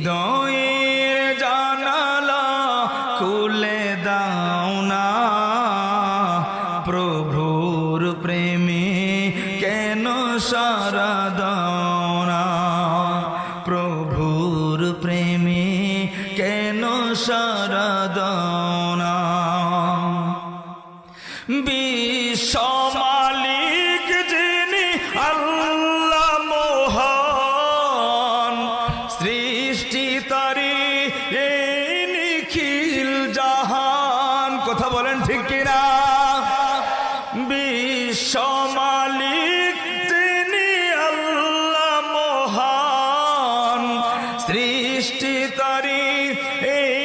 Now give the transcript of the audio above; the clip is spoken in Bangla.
হৃদয়ের জানালা খুলে দাও না, প্রভুর প্রেমে কেন সারা দাও না, প্রভুর প্রেমে কেন সারা দাও না। বিশ্ব মালিক যিনি আল্লাহ মহান, সৃষ্টি তারি এই নিখিল জাহান। কথা বলেন ঠিক কিনা? বিশ্ব মালিক যিনি আল্লাহ মহান, সৃষ্টি তারি এই